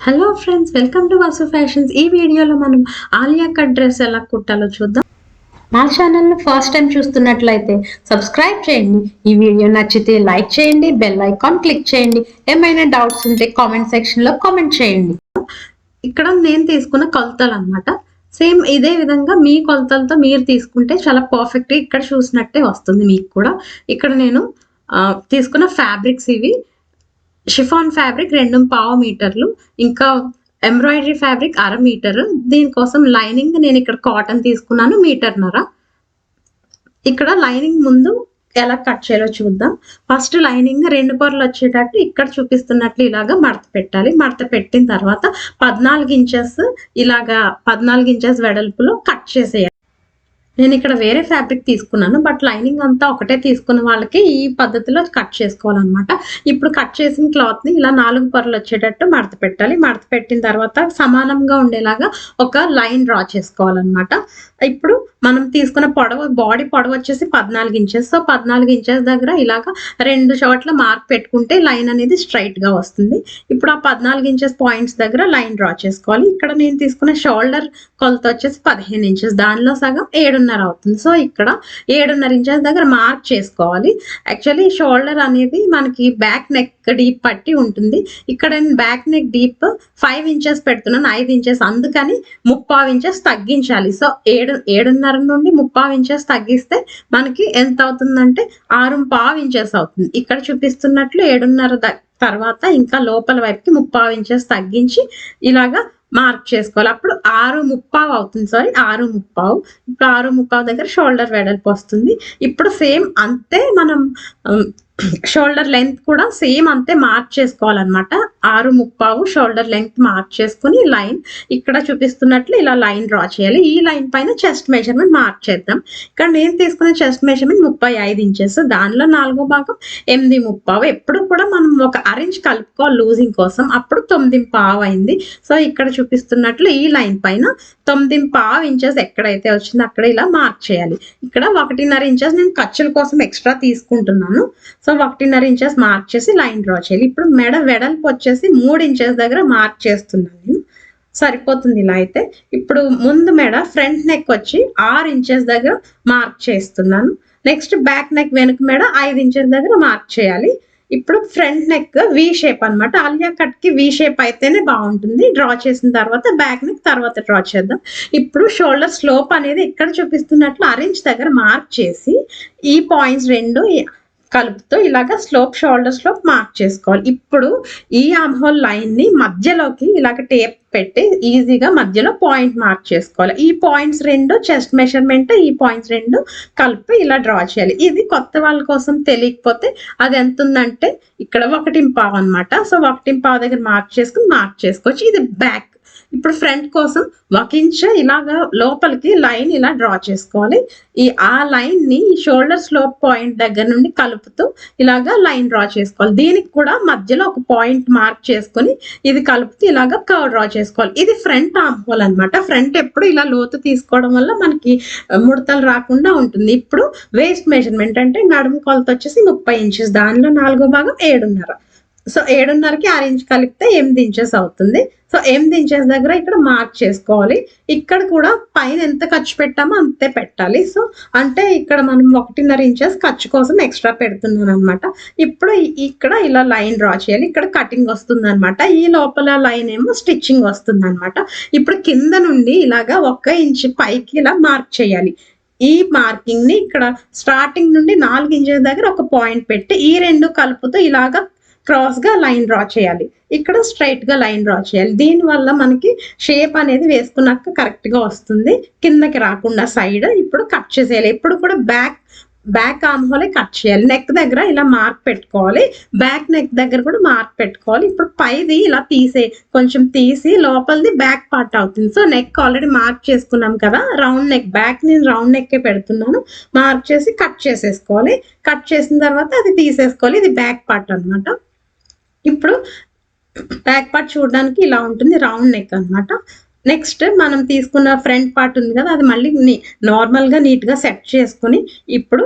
Hello friends, welcome to Vasu fashions. ఈ వీడియోలో మనం ఆలియా కట్ డ్రెస్ ఎలా కుట్టాలో చూద్దాం. మా ఛానల్ను ఫస్ట్ టైం చూస్తున్నట్లయితే సబ్స్క్రైబ్ చేయండి. ఈ వీడియో నచ్చితే లైక్ చేయండి, బెల్ ఐకాన్ క్లిక్ చేయండి. ఏమైనా డౌట్స్ ఉంటే కామెంట్ సెక్షన్లో కామెంట్ చేయండి. ఇక్కడ నేను తీసుకున్న కొలతలు అన్నమాట. సేమ్ ఇదే విధంగా మీ కొలతలతో మీరు తీసుకుంటే చాలా పర్ఫెక్ట్గా ఇక్కడ చూసినట్టే వస్తుంది మీకు కూడా. ఇక్కడ నేను తీసుకున్న ఫ్యాబ్రిక్స్ ఇవి. షిఫాన్ ఫ్యాబ్రిక్ 2.5 మీటర్లు, ఇంకా ఎంబ్రాయిడరీ ఫ్యాబ్రిక్ 1/2 మీటర్. దీనికోసం లైనింగ్ నేను ఇక్కడ కాటన్ తీసుకున్నాను, 1.5 మీటర్. ఇక్కడ లైనింగ్ ముందు ఎలా కట్ చేయాలో చూద్దాం. ఫస్ట్ లైనింగ్ 2 పొరలు వచ్చేటట్టు ఇక్కడ చూపిస్తున్నట్లు ఇలాగా మడత పెట్టాలి. మడత పెట్టిన తర్వాత 14 ఇంచెస్ ఇలాగా 14 ఇంచెస్ వెడల్పులో కట్ చేసేయాలి. నేను ఇక్కడ వేరే ఫ్యాబ్రిక్ తీసుకున్నాను, బట్ లైనింగ్ అంతా ఒకటే తీసుకున్న వాళ్ళకి ఈ పద్ధతిలో కట్ చేసుకోవాలన్నమాట. ఇప్పుడు కట్ చేసిన క్లాత్ని ఇలా 4 పొరలు వచ్చేటట్టు మడత పెట్టాలి. మడత పెట్టిన తర్వాత సమానంగా ఉండేలాగా ఒక లైన్ డ్రా చేసుకోవాలన్నమాట. ఇప్పుడు మనం తీసుకున్న పొడవు, బాడీ పొడవు వచ్చేసి 14 ఇంచెస్. సో 14 ఇంచెస్ దగ్గర ఇలాగా 2 చోట్ల మార్క్ పెట్టుకుంటే లైన్ అనేది స్ట్రైట్ గా వస్తుంది. ఇప్పుడు ఆ 14 ఇంచెస్ పాయింట్స్ దగ్గర లైన్ డ్రా చేసుకోవాలి. ఇక్కడ నేను తీసుకున్న షోల్డర్ కొలత వచ్చేసి 15 ఇంచెస్, దానిలో సగం 7.5 అవుతుంది. సో ఇక్కడ 7.5 ఇంచెస్ దగ్గర మార్క్ చేసుకోవాలి. యాక్చువల్లీ షోల్డర్ అనేది మనకి బ్యాక్ నెక్ డీప్ పట్టి ఉంటుంది. ఇక్కడ నేను బ్యాక్ నెక్ డీప్ 5 ఇంచెస్ పెడుతున్నాను, 5 ఇంచెస్, అందుకని 3.5 ఇంచెస్ తగ్గించాలి. సో 7.5 నుండి 3.5 ఇంచెస్ తగ్గిస్తే మనకి ఎంత అవుతుందంటే 6.5 ఇంచెస్ అవుతుంది. ఇక్కడ చూపిస్తున్నట్లు 7.5 తర్వాత ఇంకా లోపల వైపుకి 3.5 ఇంచెస్ తగ్గించి ఇలాగా మార్క్ చేసుకోవాలి. అప్పుడు 6.5 అవుతుంది. 6.5. ఇప్పుడు 6.5 దగ్గర షోల్డర్ వెడల్పు వస్తుంది. ఇప్పుడు సేమ్ అంతే మనం షోల్డర్ లెంత్ కూడా సేమ్ అంతే మార్క్ చేసుకోవాలన్నమాట. 6.5 షోల్డర్ లెంత్ మార్క్ చేసుకుని లైన్ ఇక్కడ చూపిస్తున్నట్లు ఇలా లైన్ డ్రా చేయాలి. ఈ లైన్ పైన చెస్ట్ మెజర్మెంట్ మార్క్ చేద్దాం. ఇక్కడ నేను తీసుకున్న చెస్ట్ మెజర్మెంట్ 35 ఇంచెస్, దానిలో 4వ భాగం 8.5. ఎప్పుడు కూడా మనం ఒక అరేంజ్ కలుపుకోవాలి లూజింగ్ కోసం. అప్పుడు 9.5 అయింది. సో ఇక్కడ చూపిస్తున్నట్లు ఈ లైన్ పైన 9.5 ఇంచెస్ ఎక్కడైతే వచ్చిందో అక్కడ ఇలా మార్క్ చేయాలి. ఇక్కడ 1.5 ఇంచెస్ నేను ఖర్చుల కోసం ఎక్స్ట్రా తీసుకుంటున్నాను. సో 1.5 ఇంచెస్ మార్క్ చేసి లైన్ డ్రా చేయాలి. ఇప్పుడు మెడ వెడల్పు వచ్చేసి 3 ఇంచెస్ దగ్గర మార్క్ చేస్తున్నాను నేను. సరిపోతుంది ఇలా అయితే. ఇప్పుడు ముందు మెడ ఫ్రంట్ నెక్ వచ్చి 6 ఇంచెస్ దగ్గర మార్క్ చేస్తున్నాను. నెక్స్ట్ బ్యాక్ నెక్ వెనుక మెడ 5 ఇంచెస్ దగ్గర మార్క్ చేయాలి. ఇప్పుడు ఫ్రంట్ నెక్ వి షేప్ అనమాట. ఆలియా కట్ కి వి షేప్ అయితేనే బాగుంటుంది. డ్రా చేసిన తర్వాత బ్యాక్ నెక్ తర్వాత డ్రా చేద్దాం. ఇప్పుడు షోల్డర్ స్లోప్ అనేది ఇక్కడ చూపిస్తున్నట్లు అరేంజ్ దగ్గర మార్క్ చేసి ఈ పాయింట్స్ 2 కలుపుతూ ఇలాగ స్లోప్, షోల్డర్ స్లోప్ మార్క్ చేసుకోవాలి. ఇప్పుడు ఈ ఆర్మ్ హోల్ లైన్ ని మధ్యలోకి ఇలాగ టేప్ పెట్టి ఈజీగా మధ్యలో పాయింట్ మార్క్ చేసుకోవాలి. ఈ పాయింట్స్ 2 చెస్ట్ మెజర్మెంట్, ఈ పాయింట్స్ 2 కలిపి ఇలా డ్రా చేయాలి. ఇది కొత్త వాళ్ళ కోసం తెలియకపోతే అది ఎంత ఉందంటే ఇక్కడ 1.5 అనమాట. సో 1.5 దగ్గర మార్క్ చేసుకోవచ్చు. ఇది బ్యాక్. ఇప్పుడు ఫ్రంట్ కోసం 1 ఇంచ్ ఇలాగా లోపలికి లైన్ ఇలా డ్రా చేసుకోవాలి. ఆ లైన్ ని షోల్డర్ స్లోప్ పాయింట్ దగ్గర నుండి కలుపుతూ ఇలాగా లైన్ డ్రా చేసుకోవాలి. దీనికి కూడా మధ్యలో ఒక పాయింట్ మార్క్ చేసుకొని ఇది కలుపుతూ ఇలాగా కర్వ్ డ్రా చేసుకోవాలి. ఇది ఫ్రంట్ ఆర్మ్ హోల్ అనమాట. ఫ్రంట్ ఎప్పుడు ఇలా లోతు తీసుకోవడం వల్ల మనకి ముడతలు రాకుండా ఉంటుంది. ఇప్పుడు వేస్ట్ మెజర్మెంట్ అంటే నడుము కొలత వచ్చేసి 30 ఇంచెస్, దానిలో 4వ భాగం 7.5. సో 7.5కి 6 ఇంచ్ కలిపితే 8 ఇంచెస్ అవుతుంది. సో 8 ఇంచెస్ దగ్గర ఇక్కడ మార్క్ చేసుకోవాలి. ఇక్కడ కూడా పైన ఎంత ఖర్చు పెట్టామో అంతే పెట్టాలి. సో అంటే ఇక్కడ మనం 1.5 ఇంచెస్ ఖర్చు కోసం ఎక్స్ట్రా పెడుతున్నాను అనమాట. ఇప్పుడు ఇక్కడ ఇలా లైన్ డ్రా చేయాలి. ఇక్కడ కటింగ్ వస్తుంది అనమాట. ఈ లోపల లైన్ ఏమో స్టిచ్చింగ్ వస్తుంది అనమాట. ఇప్పుడు కింద నుండి ఇలాగా 1 ఇంచ్ పైకి ఇలా మార్క్ చేయాలి. ఈ మార్కింగ్ ని ఇక్కడ స్టార్టింగ్ నుండి 4 ఇంచెస్ దగ్గర ఒక పాయింట్ పెట్టి ఈ 2 కలుపుతూ ఇలాగా క్రాస్ గా లైన్ డ్రా చేయాలి. ఇక్కడ స్ట్రైట్ గా లైన్ డ్రా చేయాలి. దీని వల్ల మనకి షేప్ అనేది వేసుకున్నాక కరెక్ట్ గా వస్తుంది, కిందకి రాకుండా సైడ్. ఇప్పుడు కట్ చేసేయాలి. ఇప్పుడు కూడా బ్యాక్ ఆర్మ్ హోలే కట్ చేయాలి. నెక్ దగ్గర ఇలా మార్క్ పెట్టుకోవాలి, బ్యాక్ నెక్ దగ్గర కూడా మార్క్ పెట్టుకోవాలి. ఇప్పుడు పైది ఇలా కొంచెం తీసి లోపలిది బ్యాక్ పార్ట్ అవుతుంది. సో నెక్ ఆల్రెడీ మార్క్ చేసుకున్నాం కదా, రౌండ్ నెక్, బ్యాక్ నేను రౌండ్ నెక్కే పెడుతున్నాను. మార్క్ చేసి కట్ చేసేసుకోవాలి. కట్ చేసిన తర్వాత అది తీసేసుకోవాలి. ఇది బ్యాక్ పార్ట్ అనమాట. ఇప్పుడు బ్యాక్ పార్ట్ చూడడానికి ఇలా ఉంటుంది, రౌండ్ నెక్ అనమాట. నెక్స్ట్ మనం తీసుకున్న ఫ్రంట్ పార్ట్ ఉంది కదా, అది మళ్ళీ నార్మల్ గా నీట్ గా సెట్ చేసుకుని ఇప్పుడు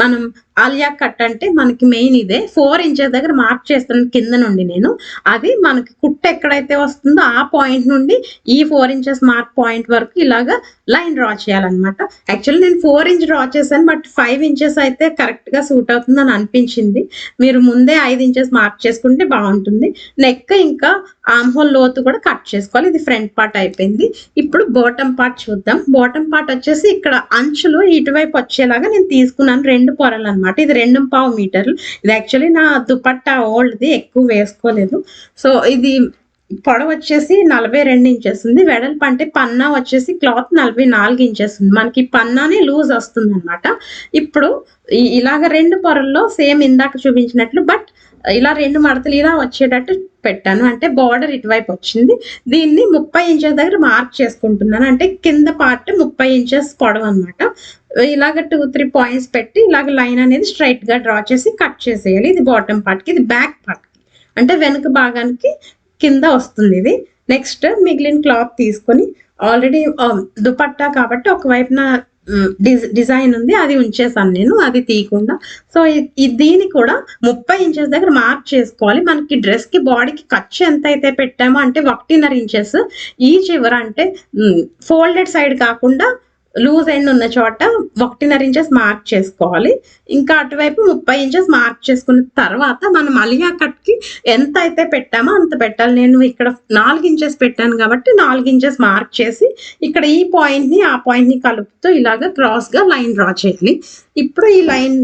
మనం ఆలియా కట్ అంటే మనకి మెయిన్ ఇదే 4 ఇంచెస్ దగ్గర మార్క్ చేస్తున్నాను కింద నుండి నేను. అది మనకి కుట్టు ఎక్కడైతే వస్తుందో ఆ పాయింట్ నుండి ఈ 4 ఇంచెస్ మార్క్ పాయింట్ వరకు ఇలాగా లైన్ డ్రా చేయాలన్నమాట. యాక్చువల్లీ నేను 4 ఇంచ్ డ్రా చేశాను, బట్ 5 ఇంచెస్ అయితే కరెక్ట్ గా సూట్ అవుతుందని అనిపించింది. మీరు ముందే 5 ఇంచెస్ మార్క్ చేసుకుంటే బాగుంటుంది. నెక్ ఇంకా ఆర్మ్ హోల్ లోతు కూడా కట్ చేసుకోవాలి. ఇది ఫ్రంట్ పార్ట్ అయిపోయింది. ఇప్పుడు బాటమ్ పార్ట్ చూద్దాం. బాటమ్ పార్ట్ వచ్చేసి ఇక్కడ అంచులు ఇటువైపు వచ్చేలాగా నేను తీసుకున్నాను 2 పొరలు అనమాట. ఇది 2.5 మీటర్లు. ఇది యాక్చువల్లీ నా దుపట్టా ఓల్డ్ది, ఎక్కువ వేసుకోలేదు. సో ఇది పొడవు వచ్చేసి 42 ఇంచెస్ ఉంది. వెడల్పు అంటే పన్నా వచ్చేసి క్లాత్ 44 ఇంచెస్ ఉంది. మనకి పన్నానే లూజ్ వస్తుంది అనమాట. ఇప్పుడు ఇలాగ 2 పొరల్లో సేమ్ ఇందాక చూపించినట్లు, బట్ ఇలా 2 మడతలు ఇలా వచ్చేటట్టు పెట్టాను. అంటే బార్డర్ ఇటువైపు వచ్చింది. దీన్ని 30 ఇంచెస్ దగ్గర మార్క్ చేసుకుంటున్నాను. అంటే కింద పార్ట్ 30 ఇంచెస్ పొడవు అనమాట. ఇలాగ 2-3 పాయింట్స్ పెట్టి ఇలాగ లైన్ అనేది స్ట్రైట్ గా డ్రా చేసి కట్ చేసేయాలి. ఇది బాటమ్ పార్ట్ కి, ఇది బ్యాక్ పార్ట్ కి, అంటే వెనుక భాగానికి కింద వస్తుంది ఇది. నెక్స్ట్ మిగిలిన క్లాత్ తీసుకొని, ఆల్రెడీ దుపట్టా కాబట్టి ఒకవైపున డిజైన్ ఉంది, అది ఉంచేసాను నేను, అది తీయకుండా. సో దీన్ని కూడా 30 ఇంచెస్ దగ్గర మార్క్ చేసుకోవాలి. మనకి డ్రెస్ కి బాడీకి ఖర్చు ఎంత అయితే పెట్టామో, అంటే 1.5 ఇంచెస్ ఈ చివర, అంటే ఫోల్డెడ్ సైడ్ కాకుండా లూజ్ ఎండ్ ఉన్న చోట 1.5 ఇంచెస్ మార్క్ చేసుకోవాలి. ఇంకా అటువైపు 30 ఇంచెస్ మార్క్ చేసుకున్న తర్వాత మనం అలియా కట్ కి ఎంత అయితే పెట్టామో అంత పెట్టాలి. నేను ఇక్కడ 4 ఇంచెస్ పెట్టాను కాబట్టి 4 ఇంచెస్ మార్క్ చేసి ఇక్కడ ఈ పాయింట్ ని ఆ పాయింట్ ని కలుపుతూ ఇలాగ క్రాస్ గా లైన్ డ్రా చేయాలి. ఇప్పుడు ఈ లైన్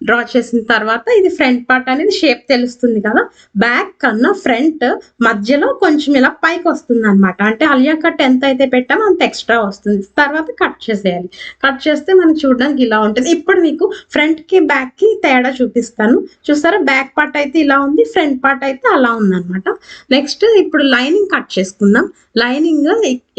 డ్రా చేసిన తర్వాత ఇది ఫ్రంట్ పార్ట్ అనేది షేప్ తెలుస్తుంది కదా. బ్యాక్ కన్నా ఫ్రంట్ మధ్యలో కొంచెం ఇలా పైకి వస్తుంది అనమాట. అంటే అలియా కట్ ఎంత అయితే పెట్టామో అంత ఎక్స్ట్రా వస్తుంది. తర్వాత కట్ చేసేయాలి. కట్ చేస్తే మనకి చూడడానికి ఇలా ఉంటుంది. ఇప్పుడు మీకు ఫ్రంట్ కి బ్యాక్ కి తేడా చూపిస్తాను. చూస్తారా, బ్యాక్ పార్ట్ అయితే ఇలా ఉంది, ఫ్రంట్ పార్ట్ అయితే అలా ఉంది అనమాట. నెక్స్ట్ ఇప్పుడు లైనింగ్ కట్ చేసుకుందాం. లైనింగ్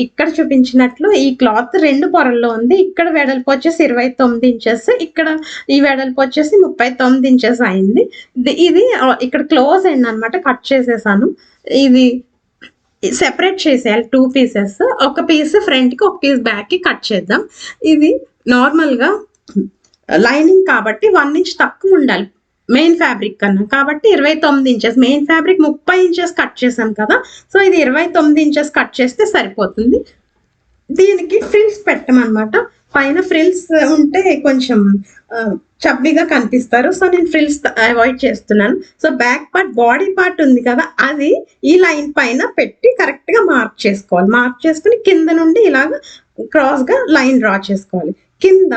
ఇక్కడ చూపించినట్లు ఈ క్లాత్ 2 పొరల్లో ఉంది. ఇక్కడ వెడల్పు వచ్చేసి 29 ఇంచెస్, ఇక్కడ ఈ వెడల్పు వచ్చేసి 39 ఇంచెస్ అయింది. ఇది ఇక్కడ క్లోజ్ అయింది అనమాట. కట్ చేసేసాను. ఇది సెపరేట్ చేసేయాలి 2 పీసెస్. ఒక పీస్ ఫ్రంట్ కి, ఒక పీస్ బ్యాక్ కి కట్ చేద్దాం. ఇది నార్మల్ గా లైనింగ్ కాబట్టి 1 ఇంచ్ తక్కువ ఉండాలి మెయిన్ ఫ్యాబ్రిక్ కన్నా. కాబట్టి 29 inches, main fabric 30 inches cut చేసాం కదా. సో ఇది 29 ఇంచెస్ కట్ చేస్తే సరిపోతుంది. దీనికి ఫ్రిల్స్ పెట్టమన్నమాట. పైన ఫ్రిల్స్ ఉంటే కొంచెం చబ్బిగా కనిపిస్తారు. సో నేను ఫ్రిల్స్ అవాయిడ్ చేస్తున్నాను. So back part, body part ఉంది కదా, అది ఈ లైన్ పైన పెట్టి కరెక్ట్ గా మార్క్ చేసుకోవాలి. మార్క్ చేసుకుని కింద నుండి ఇలాగ క్రాస్ గా లైన్ డ్రా చేసుకోవాలి. కింద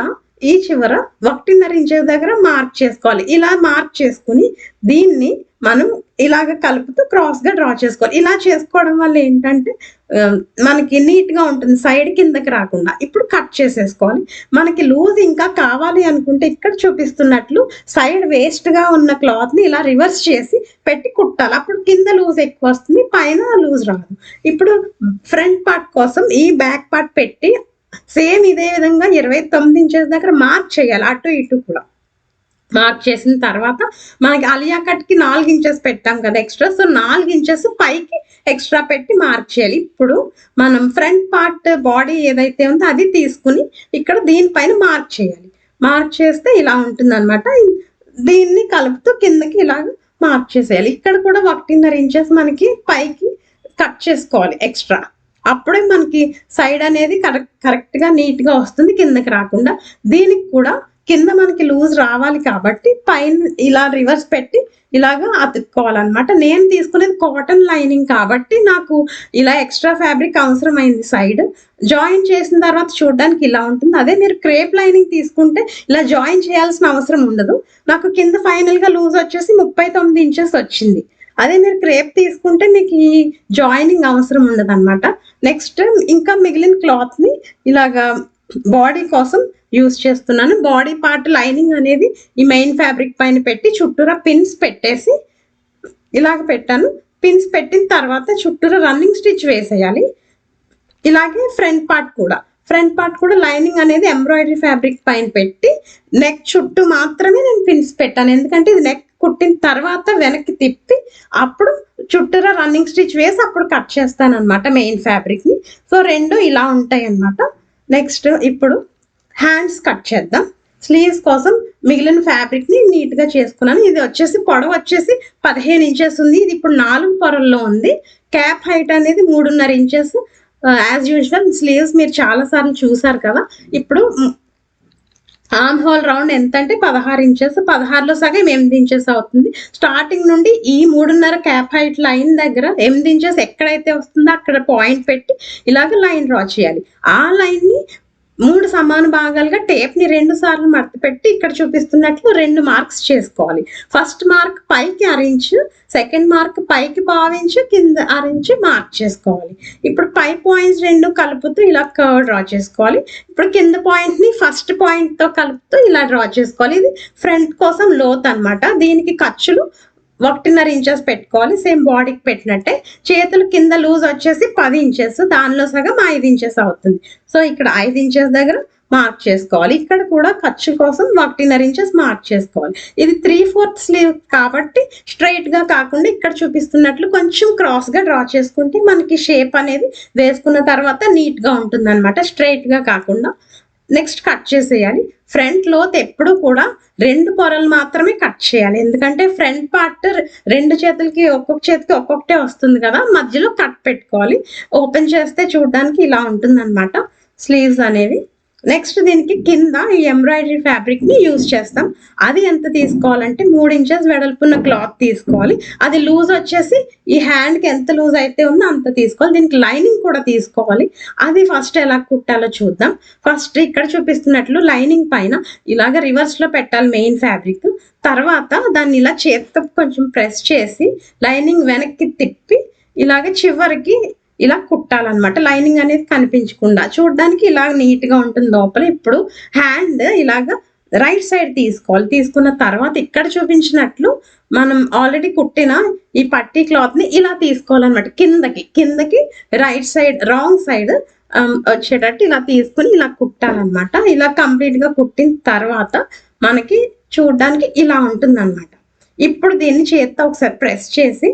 ఈ చివర 1.5 ఇంచెస్ దగ్గర మార్క్ చేసుకోవాలి. ఇలా మార్క్ చేసుకుని దీన్ని మనం ఇలాగ కలుపుతూ క్రాస్ గా డ్రా చేసుకోవాలి. ఇలా చేసుకోవడం వల్ల ఏంటంటే మనకి నీట్ గా ఉంటుంది, సైడ్ కిందకి రాకుండా. ఇప్పుడు కట్ చేసేసుకోవాలి. మనకి లూజ్ ఇంకా కావాలి అనుకుంటే ఇక్కడ చూపిస్తున్నట్లు సైడ్ వేస్ట్ గా ఉన్న క్లాత్ ని ఇలా రివర్స్ చేసి పెట్టి కుట్టాలి. అప్పుడు కింద లూజ్ ఎక్కువ వస్తుంది, పైన లూజ్ రాదు. ఇప్పుడు ఫ్రంట్ పార్ట్ కోసం ఈ బ్యాక్ పార్ట్ పెట్టి సేమ్ ఇదే విధంగా 29 ఇంచెస్ దగ్గర మార్క్ చేయాలి. అటు ఇటు కూడా మార్క్ చేసిన తర్వాత మనకి అలియా కట్ కి 4 ఇంచెస్ పెట్టాం కదా ఎక్స్ట్రా. సో 4 ఇంచెస్ పైకి ఎక్స్ట్రా పెట్టి మార్క్ చేయాలి. ఇప్పుడు మనం ఫ్రంట్ పార్ట్ బాడీ ఏదైతే ఉందో అది తీసుకుని ఇక్కడ దీనిపైన మార్క్ చేయాలి. మార్క్ చేస్తే ఇలా ఉంటుంది అనమాట. దీన్ని కలుపుతూ కిందకి ఇలాగ మార్క్ చేసేయాలి. ఇక్కడ కూడా 1.5 ఇంచెస్ మనకి పైకి కట్ చేసుకోవాలి ఎక్స్ట్రా. అప్పుడే మనకి సైడ్ అనేది కరెక్ట్ గా నీట్ గా వస్తుంది, కిందకి రాకుండా. దీనికి కూడా కింద మనకి లూజ్ రావాలి కాబట్టి పైన ఇలా రివర్స్ పెట్టి ఇలాగా అతుక్కోవాలన్నమాట. నేను తీసుకునేది కాటన్ లైనింగ్ కాబట్టి నాకు ఇలా ఎక్స్ట్రా ఫ్యాబ్రిక్ అవసరం అయింది. సైడ్ జాయిన్ చేసిన తర్వాత చూడడానికి ఇలా ఉంటుంది. అదే మీరు క్రేప్ లైనింగ్ తీసుకుంటే ఇలా జాయిన్ చేయాల్సిన అవసరం ఉండదు. నాకు కింద ఫైనల్ గా లూజ్ వచ్చేసి 39 ఇంచెస్ వచ్చింది. అదే మీరు క్రేప్ తీసుకుంటే మీకు ఈ జాయినింగ్ అవసరం ఉండదు అనమాట. నెక్స్ట్ ఇంకా మిగిలిన క్లాత్ ని ఇలాగా బాడీ కోసం యూజ్ చేస్తున్నాను. బాడీ పార్ట్ లైనింగ్ అనేది ఈ మెయిన్ ఫ్యాబ్రిక్ పైన పెట్టి చుట్టూరా పిన్స్ పెట్టేసి ఇలాగ పెట్టాను. పిన్స్ పెట్టిన తర్వాత చుట్టూరా రన్నింగ్ స్టిచ్ వేసేయాలి. ఇలాగే ఫ్రంట్ పార్ట్ కూడా లైనింగ్ అనేది ఎంబ్రాయిడరీ ఫ్యాబ్రిక్ పైన పెట్టి నెక్ చుట్టూ మాత్రమే నేను పిన్స్ పెట్టాను. ఎందుకంటే ఇది నెక్ కుట్టిన తర్వాత వెనక్కి తిప్పి అప్పుడు చుట్టూరా రన్నింగ్ స్టిచ్ వేసి అప్పుడు కట్ చేస్తాను అనమాట మెయిన్ ఫ్యాబ్రిక్ ని. సో 2 ఇలా ఉంటాయి అన్నమాట. నెక్స్ట్ ఇప్పుడు హ్యాండ్స్ కట్ చేద్దాం. స్లీవ్స్ కోసం మిగిలిన ఫ్యాబ్రిక్ ని నీట్ గా చేసుకున్నాను. ఇది వచ్చేసి పొడవు వచ్చేసి 15 ఇంచెస్ ఉంది. ఇది ఇప్పుడు 4 పొరల్లో ఉంది. క్యాప్ హైట్ అనేది 3.5 ఇంచెస్. యాజ్ యూజువల్ స్లీవ్స్ మీరు చాలా సార్లు చూసారు కదా. ఇప్పుడు ఆర్మ్ హోల్ రౌండ్ ఎంత అంటే 16 ఇంచెస్. 16లో సగం 8 ఇంచెస్ అవుతుంది. స్టార్టింగ్ నుండి ఈ 3.5 క్యాప్ హైట్ లైన్ దగ్గర 8 ఇంచెస్ ఎక్కడైతే వస్తుందో అక్కడ పాయింట్ పెట్టి ఇలాగ లైన్ డ్రా చేయాలి. ఆ లైన్ ని 3 సమాన భాగాలుగా టేప్ ని 2 సార్లు మడత పెట్టి ఇక్కడ చూపిస్తున్నట్లు 2 మార్క్స్ చేసుకోవాలి. ఫస్ట్ మార్క్ పైకి 1 ఇంచు, సెకండ్ మార్క్ పైకి 1/2 ఇంచు, కింద 1 ఇంచు మార్క్ చేసుకోవాలి. ఇప్పుడు పై పాయింట్స్ 2 కలుపుతూ ఇలా కర్వ్ డ్రా చేసుకోవాలి. ఇప్పుడు కింద పాయింట్ ని ఫస్ట్ పాయింట్ తో కలుపుతూ ఇలా డ్రా చేసుకోవాలి. ఇది ఫ్రంట్ కోసం లోత్ అన్నమాట. దీనికి ఖర్చులు 1.5 ఇంచెస్ పెట్టుకోవాలి. సేమ్ బాడీకి పెట్టినట్టే. చేతులు కింద లూజ్ వచ్చేసి 10 ఇంచెస్, దానిలో సగం 5 ఇంచెస్ అవుతుంది. సో ఇక్కడ 5 ఇంచెస్ దగ్గర మార్క్ చేసుకోవాలి. ఇక్కడ కూడా ఖర్చు కోసం 1.5 ఇంచెస్ మార్క్ చేసుకోవాలి. ఇది 3/4 స్లీవ్ కాబట్టి స్ట్రైట్ గా కాకుండా ఇక్కడ చూపిస్తున్నట్లు కొంచెం క్రాస్ గా డ్రా చేసుకుంటే మనకి షేప్ అనేది వేసుకున్న తర్వాత నీట్ గా ఉంటుంది అనమాట, స్ట్రైట్ గా కాకుండా. నెక్స్ట్ కట్ చేసేయాలి. ఫ్రంట్ లోత్ ఎప్పుడు కూడా 2 పొరలు మాత్రమే కట్ చేయాలి. ఎందుకంటే ఫ్రంట్ పార్ట్ 2 చేతులకి ఒక్కొక్క చేతికి ఒక్కొక్కటే వస్తుంది కదా, మధ్యలో కట్ పెట్టుకోవాలి. ఓపెన్ చేస్తే చూడడానికి ఇలా ఉంటుంది అనమాట స్లీవ్స్ అనేవి. నెక్స్ట్ దీనికి కింద ఈ ఎంబ్రాయిడరీ ఫ్యాబ్రిక్ ని యూజ్ చేస్తాం. అది ఎంత తీసుకోవాలంటే 3 ఇంచెస్ వెడల్పున్న క్లాత్ తీసుకోవాలి. అది లూజ్ వచ్చేసి ఈ హ్యాండ్ కి ఎంత లూజ్ అయితే ఉందో అంత తీసుకోవాలి. దీనికి లైనింగ్ కూడా తీసుకోవాలి. అది ఫస్ట్ ఎలా కుట్టాలో చూద్దాం. ఫస్ట్ ఇక్కడ చూపిస్తున్నట్లు లైనింగ్ పైన ఇలాగ రివర్స్ లో పెట్టాలి మెయిన్ ఫ్యాబ్రిక్. తర్వాత దాన్ని ఇలా చేతితో కొంచెం ప్రెస్ చేసి లైనింగ్ వెనక్కి తిప్పి ఇలాగ చివరికి ఇలా కుట్టాలన్నమాట. లైనింగ్ అనేది కనిపించకుండా చూడడానికి ఇలా నీట్ గా ఉంటుంది లోపల. ఇప్పుడు హ్యాండ్ ఇలాగ రైట్ సైడ్ తీసుకోవాలి. తీసుకున్న తర్వాత ఇక్కడ చూపించినట్లు మనం ఆల్రెడీ కుట్టిన ఈ పట్టీ క్లాత్ ని ఇలా తీసుకోవాలన్నమాట. కిందకి రైట్ సైడ్ రాంగ్ సైడ్ వచ్చేటట్టు ఇలా తీసుకుని ఇలా కుట్టాలన్నమాట. ఇలా కంప్లీట్ గా కుట్టిన తర్వాత మనకి చూడడానికి ఇలా ఉంటుంది అనమాట. ఇప్పుడు దీన్ని చేత్తో ఒకసారి ప్రెస్ చేసి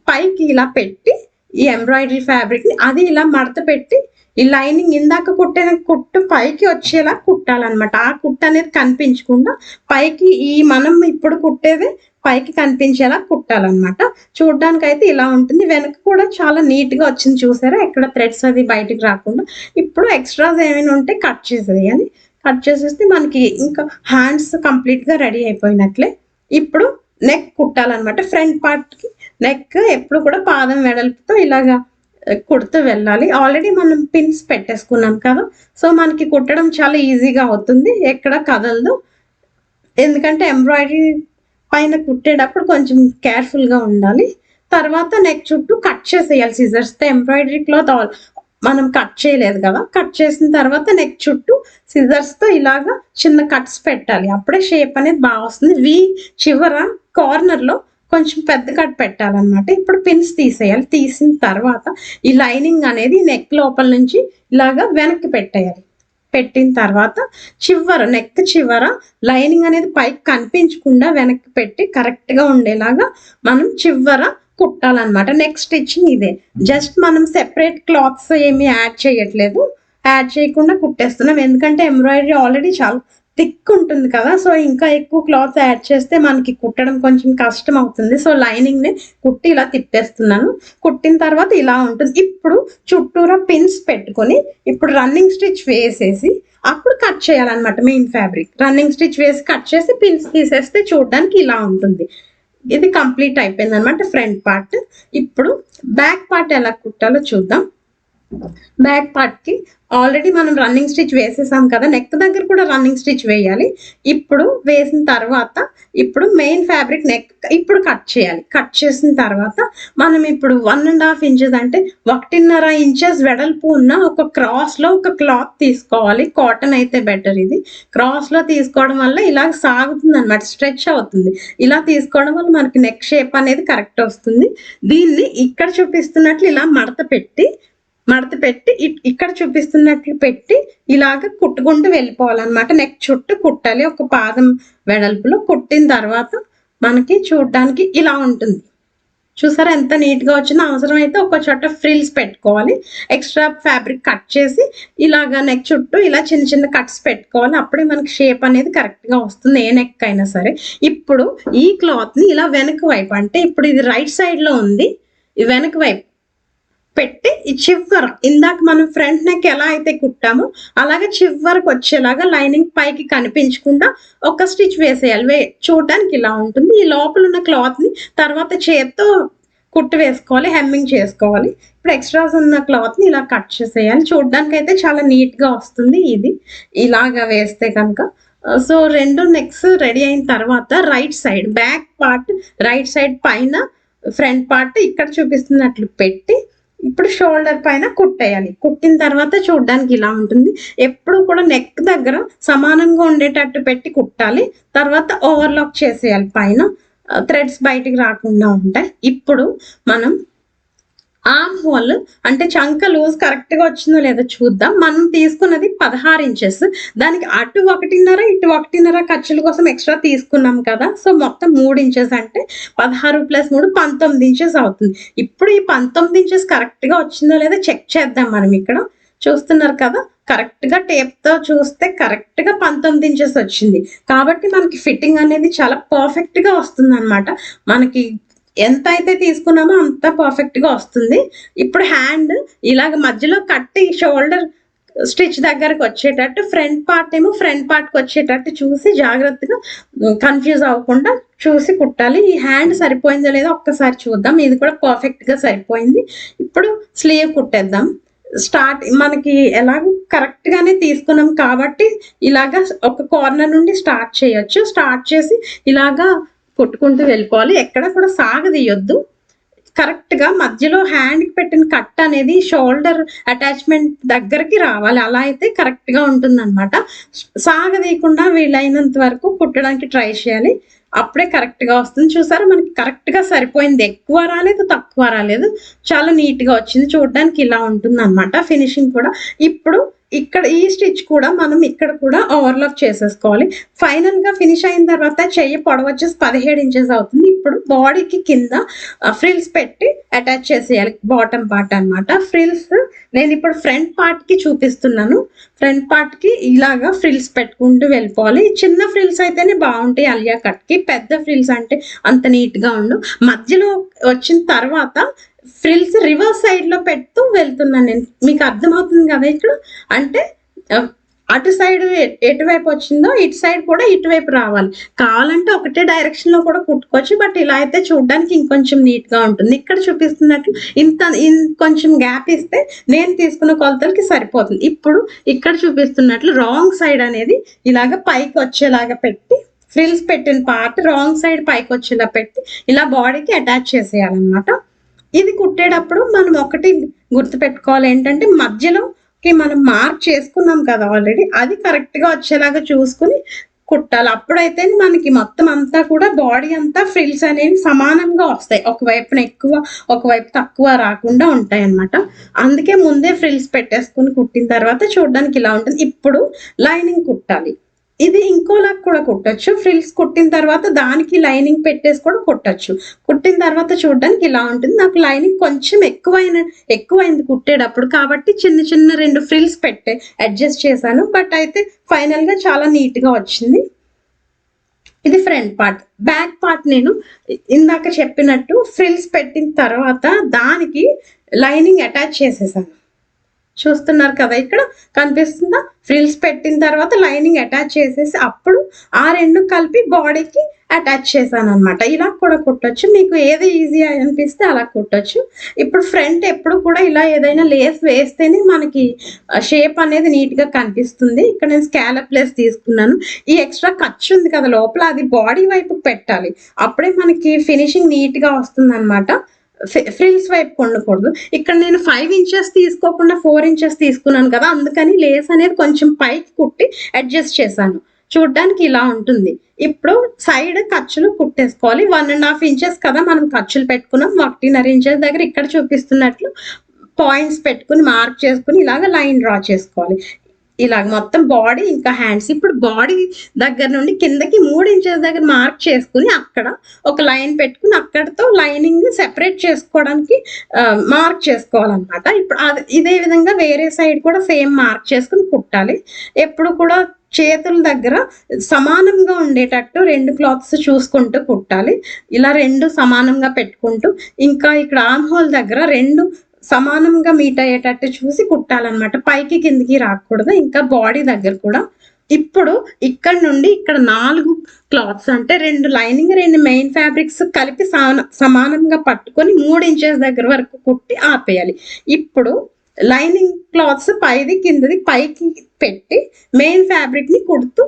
పైకి ఇలా పెట్టి ఈ ఎంబ్రాయిడరీ ఫ్యాబ్రిక్ ని అది ఇలా మడత పెట్టి ఈ లైనింగ్ ఇందాక కుట్టిన కుట్టు పైకి వచ్చేలా కుట్టాలన్నమాట. ఆ కుట్టు అనేది కనిపించకుండా పైకి ఈ మనం ఇప్పుడు కుట్టేది పైకి కనిపించేలా కుట్టాలన్నమాట. చూడడానికి అయితే ఇలా ఉంటుంది. వెనక కూడా చాలా నీట్ గా వచ్చింది చూసారా, ఎక్కడ థ్రెడ్స్ అది బయటికి రాకుండా. ఇప్పుడు ఎక్స్ట్రాస్ ఏమైనా ఉంటే కట్ చేసేయాలి. కట్ చేసేస్తే మనకి ఇంకా హ్యాండ్స్ కంప్లీట్ గా రెడీ అయిపోయినట్లే. ఇప్పుడు నెక్ కుట్టాలన్నమాట. ఫ్రంట్ పార్ట్ కి నెక్ ఎప్పుడు కూడా పాదం వెడల్పుతో ఇలాగా కుడుతూ వెళ్ళాలి. ఆల్రెడీ మనం పిన్స్ పెట్టేసుకున్నాం కదా, సో మనకి కుట్టడం చాలా ఈజీగా అవుతుంది, ఎక్కడ కదలదు. ఎందుకంటే ఎంబ్రాయిడరీ పైన కుట్టేటప్పుడు కొంచెం కేర్ఫుల్ గా ఉండాలి. తర్వాత నెక్ చుట్టూ కట్ చేసేయాలి సిజర్స్ తో. ఎంబ్రాయిడరీ క్లాత్ మనం కట్ చేయలేదు కదా, కట్ చేసిన తర్వాత నెక్ చుట్టూ సిజర్స్ తో ఇలాగా చిన్న కట్స్ పెట్టాలి. అప్పుడే షేప్ అనేది బాగా వస్తుంది. చివర కార్నర్ లో కొంచెం పెద్ద కట్ పెట్టాలన్నమాట. ఇప్పుడు పిన్స్ తీసేయాలి. తీసిన తర్వాత ఈ లైనింగ్ అనేది నెక్ లోపల నుంచి ఇలాగా వెనక్కి పెట్టేయాలి. పెట్టిన తర్వాత నెక్ చివర లైనింగ్ అనేది పైకి కనిపించకుండా వెనక్కి పెట్టి కరెక్ట్ గా ఉండేలాగా మనం చివర కుట్టాలన్నమాట. నెక్స్ట్ స్టిచ్చింగ్ ఇదే. జస్ట్ మనం సెపరేట్ క్లాత్స్ ఏమి యాడ్ చేయట్లేదు, యాడ్ చేయకుండా కుట్టేస్తున్నాం. ఎందుకంటే ఎంబ్రాయిడరీ ఆల్రెడీ చాలా థిక్ ఉంటుంది కదా, సో ఇంకా ఎక్కువ క్లాత్ యాడ్ చేస్తే మనకి కుట్టడం కొంచెం కష్టం అవుతుంది. సో లైనింగ్ ని కుట్టి ఇలా తిప్పేస్తున్నాను. కుట్టిన తర్వాత ఇలా ఉంటుంది. ఇప్పుడు చుట్టూరా పిన్స్ పెట్టుకొని ఇప్పుడు రన్నింగ్ స్టిచ్ వేసేసి అప్పుడు కట్ చేయాలన్నమాట. మెయిన్ ఫ్యాబ్రిక్ రన్నింగ్ స్టిచ్ వేసి కట్ చేసి పిన్స్ తీసేస్తే చూడడానికి ఇలా ఉంటుంది. ఇది కంప్లీట్ అయిపోయింది అనమాట ఫ్రంట్ పార్ట్. ఇప్పుడు బ్యాక్ పార్ట్ ఎలా కుట్టాలో చూద్దాం. బ్యాక్ పార్ట్ కి ఆల్రెడీ మనం రన్నింగ్ స్టిచ్ వేసేసాం కదా, నెక్ దగ్గర కూడా రన్నింగ్ స్టిచ్ వేయాలి. ఇప్పుడు వేసిన తర్వాత ఇప్పుడు మెయిన్ ఫ్యాబ్రిక్ నెక్ ఇప్పుడు కట్ చేయాలి. కట్ చేసిన తర్వాత మనం ఇప్పుడు 1.5 ఇంచెస్ అంటే 1.5 ఇంచెస్ వెడల్పు ఉన్న ఒక క్రాస్ లో ఒక క్లాత్ తీసుకోవాలి. కాటన్ అయితే బెటర్. ఇది క్రాస్ లో తీసుకోవడం వల్ల ఇలా సాగుతుంది అనమాట, స్ట్రెచ్ అవుతుంది. ఇలా తీసుకోవడం వల్ల మనకి నెక్ షేప్ అనేది కరెక్ట్ వస్తుంది. దీన్ని ఇక్కడ చూపిస్తున్నట్లు ఇలా మడత పెట్టి ఇక్కడ చూపిస్తున్నట్లు పెట్టి ఇలాగ కుట్టుకుంటూ వెళ్ళిపోవాలన్నమాట. నెక్ చుట్టూ కుట్టాలి ఒక పాదం వెడల్పులో. కుట్టిన తర్వాత మనకి చూడడానికి ఇలా ఉంటుంది. చూసారా ఎంత నీట్గా వచ్చిందో. అవసరం అయితే ఒక చోట ఫ్రిల్స్ పెట్టుకోవాలి. ఎక్స్ట్రా ఫ్యాబ్రిక్ కట్ చేసి ఇలాగా నెక్ చుట్టూ ఇలా చిన్న చిన్న కట్స్ పెట్టుకోవాలి. అప్పుడే మనకి షేప్ అనేది కరెక్ట్గా వస్తుంది, ఏ నెక్ అయినా సరే. ఇప్పుడు ఈ క్లాత్ని ఇలా వెనక వైపు, అంటే ఇప్పుడు ఇది రైట్ సైడ్లో ఉంది, ఈ వెనక వైపు పెట్టి ఈ చివర ఇందాక మనం ఫ్రంట్ నెక్ ఎలా అయితే కుట్టామో అలాగే చివరకు వచ్చేలాగా లైనింగ్ పైకి కనిపించకుండా ఒక స్టిచ్ వేసేయాలి. చూడడానికి ఇలా ఉంటుంది. ఈ లోపల ఉన్న క్లాత్ ని తర్వాత చేత్తో కుట్టు వేసుకోవాలి, హెమ్మింగ్ చేసుకోవాలి. ఇప్పుడు ఎక్స్ట్రాస్ ఉన్న క్లాత్ ని ఇలా కట్ చేసేయాలి. చూడడానికి అయితే చాలా నీట్ గా వస్తుంది ఇది ఇలాగా వేస్తే కనుక. సో రెండు నెక్స్ రెడీ అయిన తర్వాత right side back part right side పైన ఫ్రంట్ పార్ట్ ఇక్కడ చూపిస్తున్నట్లు పెట్టి ఇప్పుడు షోల్డర్ పైన కుట్టేయాలి. కుట్టిన తర్వాత చూడడానికి ఇలా ఉంటుంది. ఎప్పుడు కూడా నెక్ దగ్గర సమానంగా ఉండేటట్టు పెట్టి కుట్టాలి. తర్వాత ఓవర్లాక్ చేసేయాలి, పైన థ్రెడ్స్ బయటికి రాకుండా ఉంటాయి. ఇప్పుడు మనం ఆర్మ్ హోల్ అంటే చంక లూజ్ కరెక్ట్ గా వచ్చిందో లేదో చూద్దాం. మనం తీసుకున్నది 16 ఇంచెస్, దానికి అటు 1.5 ఇటు 1.5 ఖర్చుల కోసం ఎక్స్ట్రా తీసుకున్నాం కదా. సో మొత్తం 3 ఇంచెస్ అంటే 16 + 3 19 ఇంచెస్ అవుతుంది. ఇప్పుడు ఈ 19 ఇంచెస్ కరెక్ట్ గా వచ్చిందో లేదో చెక్ చేద్దాం. మనం ఇక్కడ చూస్తున్నారు కదా, కరెక్ట్ గా టేప్ తో చూస్తే కరెక్ట్ గా 19 ఇంచెస్ వచ్చింది. కాబట్టి మనకి ఫిట్టింగ్ అనేది చాలా పర్ఫెక్ట్ గా వస్తుంది అనమాట. మనకి ఎంత అయితే తీసుకున్నామో అంత పర్ఫెక్ట్ గా వస్తుంది. ఇప్పుడు హ్యాండ్ ఇలాగ మధ్యలో కట్టి షోల్డర్ స్టిచ్ దగ్గరకు వచ్చేటట్టు, ఫ్రంట్ పార్ట్ ఏమో ఫ్రంట్ పార్ట్కి వచ్చేటట్టు చూసి జాగ్రత్తగా కన్ఫ్యూజ్ అవ్వకుండా చూసి కుట్టాలి. ఈ హ్యాండ్ సరిపోయిందో లేదో ఒక్కసారి చూద్దాం. ఇది కూడా పర్ఫెక్ట్ గా సరిపోయింది. ఇప్పుడు స్లీవ్ కుట్టేద్దాం. మనకి ఎలాగో కరెక్ట్ గానే తీసుకున్నాం కాబట్టి ఇలాగా ఒక కార్నర్ నుండి స్టార్ట్ చేయొచ్చు. స్టార్ట్ చేసి ఇలాగా కుట్టుకుంటూ వెళ్ళిపోవాలి. ఎక్కడ కూడా సాగదీయొద్దు. కరెక్ట్ గా మధ్యలో హ్యాండ్ కి పెట్టిన కట్ అనేది షోల్డర్ అటాచ్మెంట్ దగ్గరికి రావాలి. అలా అయితే కరెక్ట్ గా ఉంటుంది అనమాట. సాగదీయకుండా వీలైనంత వరకు కుట్టడానికి ట్రై చేయాలి. అప్పుడే కరెక్ట్ గా వస్తుంది. చూసారా, మనకి కరెక్ట్ గా సరిపోయింది. ఎక్కువ రాలేదు, తక్కువ రాలేదు, చాలా నీట్ గా వచ్చింది. చూడడానికి ఇలా ఉంటుంది అనమాట. ఫినిషింగ్ కూడా ఇప్పుడు ఇక్కడ ఈ స్టిచ్ కూడా మనం ఇక్కడ కూడా ఓవర్లాక్ చేసేసుకోవాలి. ఫైనల్ గా ఫినిష్ అయిన తర్వాత చెయ్యి పొడవు వచ్చేసి 17 ఇంచెస్ అవుతుంది. ఇప్పుడు బాడీకి కింద ఫ్రిల్స్ పెట్టి అటాచ్ చేసేయాలి, బాటమ్ పార్ట్ అనమాట. ఫ్రిల్స్ నేను ఇప్పుడు ఫ్రంట్ పార్ట్ కి చూపిస్తున్నాను. ఫ్రంట్ పార్ట్ కి ఇలాగా ఫ్రిల్స్ పెట్టుకుంటూ వెళ్ళిపోవాలి. చిన్న ఫ్రిల్స్ అయితేనే బాగుంటాయి అలియా కట్ కి, పెద్ద ఫ్రిల్స్ అంటే అంత నీట్ గా ఉండు. మధ్యలో వచ్చిన తర్వాత ఫ్రిల్స్ రివర్స్ సైడ్ లో పెడుతూ వెళ్తున్నాను నేను. మీకు అర్థమవుతుంది కదా ఇక్కడ, అంటే అటు సైడ్ ఎటువైపు వచ్చిందో ఇటు సైడ్ కూడా ఇటువైపు రావాలి. కావాలంటే ఒకటే డైరెక్షన్ లో కూడా కుట్టుకోవచ్చు, బట్ ఇలా అయితే చూడడానికి ఇంకొంచెం నీట్ గా ఉంటుంది. ఇక్కడ చూపిస్తున్నట్లు కొంచెం గ్యాప్ ఇస్తే నేను తీసుకున్న కొలతలకి సరిపోతుంది. ఇప్పుడు ఇక్కడ చూపిస్తున్నట్లు రాంగ్ సైడ్ అనేది ఇలాగ పైకి వచ్చేలాగా పెట్టి, ఫ్రిల్స్ పెట్టిన పార్ట్ రాంగ్ సైడ్ పైకి వచ్చేలా పెట్టి ఇలా బాడీకి అటాచ్ చేసేయాలన్నమాట. ఇది కుట్టేటప్పుడు మనం ఒకటి గుర్తు పెట్టుకోవాలి ఏంటంటే, మధ్యలోకి మనం మార్క్ చేసుకున్నాం కదా ఆల్రెడీ, అది కరెక్ట్ గా వచ్చేలాగా చూసుకుని కుట్టాలి. అప్పుడైతే మనకి మొత్తం అంతా కూడా బాడీ అంతా ఫ్రిల్స్ అనేవి సమానంగా వస్తాయి. ఒకవైపున ఎక్కువ ఒకవైపు తక్కువ రాకుండా ఉంటాయి అన్నమాట. అందుకే ముందే ఫ్రిల్స్ పెట్టేసుకుని కుట్టిన తర్వాత చూడడానికి ఇలా ఉంటుంది. ఇప్పుడు లైనింగ్ కుట్టాలి. ఇది ఇంకోలాగా కూడా కుట్టచ్చు. ఫ్రిల్స్ కుట్టిన తర్వాత దానికి లైనింగ్ పెట్టేసి కూడా కుట్టచ్చు. కుట్టిన తర్వాత చూడడానికి ఇలా ఉంటుంది. నాకు లైనింగ్ కొంచెం ఎక్కువైంది కుట్టేటప్పుడు, కాబట్టి చిన్న చిన్న 2 ఫ్రిల్స్ పెట్టే అడ్జస్ట్ చేశాను. బట్ అయితే ఫైనల్ గా చాలా నీట్ గా వచ్చింది. ఇది ఫ్రంట్ పార్ట్. బ్యాక్ పార్ట్ నేను ఇందాక చెప్పినట్టు ఫ్రిల్స్ పెట్టిన తర్వాత దానికి లైనింగ్ అటాచ్ చేసేసాను. చూస్తున్నారు కదా, ఇక్కడ కనిపిస్తుందా? ఫ్రిల్స్ పెట్టిన తర్వాత లైనింగ్ అటాచ్ చేసేసి అప్పుడు ఆ 2 కలిపి బాడీకి అటాచ్ చేశాను అనమాట. ఇలా కూడా కుట్టొచ్చు, మీకు ఏది ఈజీ అనిపిస్తే అలా కుట్టొచ్చు. ఇప్పుడు ఫ్రంట్ ఎప్పుడు కూడా ఇలా ఏదైనా లేస్ వేస్తేనే మనకి షేప్ అనేది నీట్ గా కనిపిస్తుంది. ఇక్కడ నేను స్కాలప్ లేస్ తీసుకున్నాను. ఈ ఎక్స్ట్రా ఖర్చు ఉంది కదా లోపల, అది బాడీ వైపు పెట్టాలి. అప్పుడే మనకి ఫినిషింగ్ నీట్ గా వస్తుంది అనమాట. ఫ్రిల్స్ వైపు ఉండకూడదు. ఇక్కడ నేను 5 ఇంచెస్ తీసుకోకుండా 4 ఇంచెస్ తీసుకున్నాను కదా, అందుకని లేస్ అనేది కొంచెం పైకి కుట్టి అడ్జస్ట్ చేశాను. చూడడానికి ఇలా ఉంటుంది. ఇప్పుడు సైడ్ ఖర్చులు కుట్టేసుకోవాలి. 1.5 ఇంచెస్ కదా మనం ఖర్చులు పెట్టుకున్నాం. 1.5 ఇంచెస్ దగ్గర ఇక్కడ చూపిస్తున్నట్లు పాయింట్స్ పెట్టుకుని మార్క్ చేసుకుని ఇలాగ లైన్ డ్రా చేసుకోవాలి. ఇలాగ మొత్తం బాడీ ఇంకా హ్యాండ్స్. ఇప్పుడు బాడీ దగ్గర నుండి కిందకి 3 ఇంచెస్ దగ్గర మార్క్ చేసుకుని అక్కడ ఒక లైన్ పెట్టుకుని అక్కడతో లైనింగ్ సెపరేట్ చేసుకోవడానికి మార్క్ చేసుకోవాలన్నమాట. ఇప్పుడు ఇదే విధంగా వేరే సైడ్ కూడా సేమ్ మార్క్ చేసుకుని కుట్టాలి. ఎప్పుడు కూడా చేతుల దగ్గర సమానంగా ఉండేటట్టు 2 క్లాత్స్ చూసుకుంటూ కుట్టాలి. ఇలా 2 సమానంగా పెట్టుకుంటూ ఇంకా ఇక్కడ ఆర్మ్ హోల్ దగ్గర 2 సమానంగా మీట్ అయ్యేటట్టు చూసి కుట్టాలన్నమాట. పైకి కిందికి రాకూడదు. ఇంకా బాడీ దగ్గర కూడా ఇప్పుడు ఇక్కడ నుండి ఇక్కడ 4 క్లాత్స్ అంటే 2 లైనింగ్ 2 మెయిన్ ఫ్యాబ్రిక్స్ కలిపి సమానంగా పట్టుకొని 3 ఇంచెస్ దగ్గర వరకు కుట్టి ఆపేయాలి. ఇప్పుడు లైనింగ్ క్లాత్స్ పైది కిందది పైకి పెట్టి మెయిన్ ఫ్యాబ్రిక్ ని కుడుతూ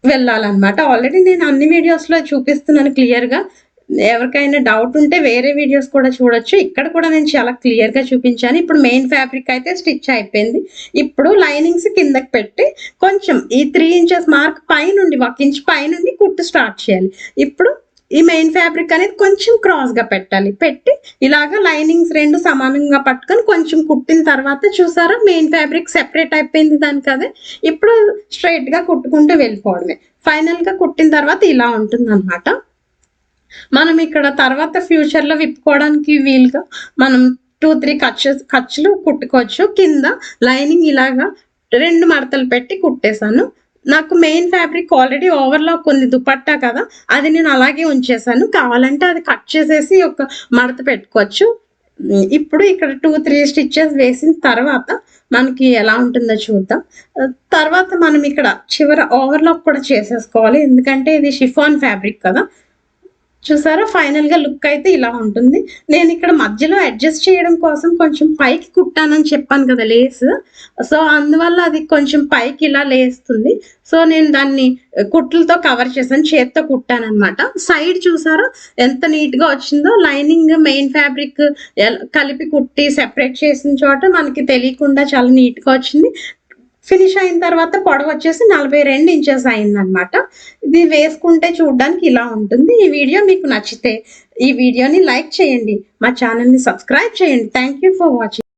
వెళ్ళాలన్నమాట. ఆల్రెడీ నేను అన్ని వీడియోస్ లో చూపిస్తున్నాను క్లియర్ గా. ఎవరికైనా డౌట్ ఉంటే వేరే వీడియోస్ కూడా చూడొచ్చు. ఇక్కడ కూడా నేను చాలా క్లియర్ గా చూపించాను. ఇప్పుడు మెయిన్ ఫ్యాబ్రిక్ అయితే స్టిచ్ అయిపోయింది. ఇప్పుడు లైనింగ్స్ కిందకి పెట్టి కొంచెం ఈ 3 ఇంచెస్ మార్క్ పైనుండి 1 ఇంచ్ పైనుండి కుట్టు స్టార్ట్ చేయాలి. ఇప్పుడు ఈ మెయిన్ ఫ్యాబ్రిక్ అనేది కొంచెం క్రాస్ గా పెట్టాలి. పెట్టి ఇలాగా లైనింగ్స్ 2 సమానంగా పట్టుకొని కొంచెం కుట్టిన తర్వాత చూసారా మెయిన్ ఫ్యాబ్రిక్ సెపరేట్ అయిపోయింది దానికి అదే. ఇప్పుడు స్ట్రైట్ గా కుట్టుకుంటూ వెళ్ళిపోవడమే. ఫైనల్ గా కుట్టిన తర్వాత ఇలా ఉంటుంది అన్నమాట. మనం ఇక్కడ తర్వాత ఫ్యూచర్ లో విప్పుకోవడానికి వీలుగా మనం 2-3 ఖర్చులు కుట్టుకోవచ్చు. కింద లైనింగ్ ఇలాగా 2 మడతలు పెట్టి కుట్టేశాను. నాకు మెయిన్ ఫ్యాబ్రిక్ ఆల్రెడీ ఓవర్లాక్ ఉంది దుపట్టా కదా, అది నేను అలాగే ఉంచేసాను. కావాలంటే అది కట్ చేసేసి ఒక మడత పెట్టుకోవచ్చు. ఇప్పుడు ఇక్కడ 2-3 స్టిచ్చెస్ వేసిన తర్వాత మనకి ఎలా ఉంటుందో చూద్దాం. తర్వాత మనం ఇక్కడ చివర ఓవర్లాక్ కూడా చేసేసుకోవాలి, ఎందుకంటే ఇది షిఫాన్ ఫ్యాబ్రిక్ కదా. చూసారా ఫైనల్ గా లుక్ అయితే ఇలా ఉంటుంది. నేను ఇక్కడ మధ్యలో అడ్జస్ట్ చేయడం కోసం కొంచెం పైకి కుట్టానని చెప్పాను కదా లేస్. సో అందువల్ల అది కొంచెం పైకి ఇలా లేస్తుంది. సో నేను దాన్ని కుట్లతో కవర్ చేశాను, చేత్తో కుట్టాను అనమాట. సైడ్ చూసారా ఎంత నీట్ గా వచ్చిందో. లైనింగ్ మెయిన్ ఫ్యాబ్రిక్ కలిపి కుట్టి సెపరేట్ చేసిన చోట మనకి తెలియకుండా చాలా నీట్ గా వచ్చింది. ఫినిష్ అయిన తర్వాత పొడవు వచ్చేసి 42 ఇంచెస్ అయిందనమాట. ఇది వేసుకుంటే చూడడానికి ఇలా ఉంటుంది. ఈ వీడియో మీకు నచ్చితే ఈ వీడియోని లైక్ చేయండి, మా ఛానల్ని సబ్స్క్రైబ్ చేయండి. Thank you for watching.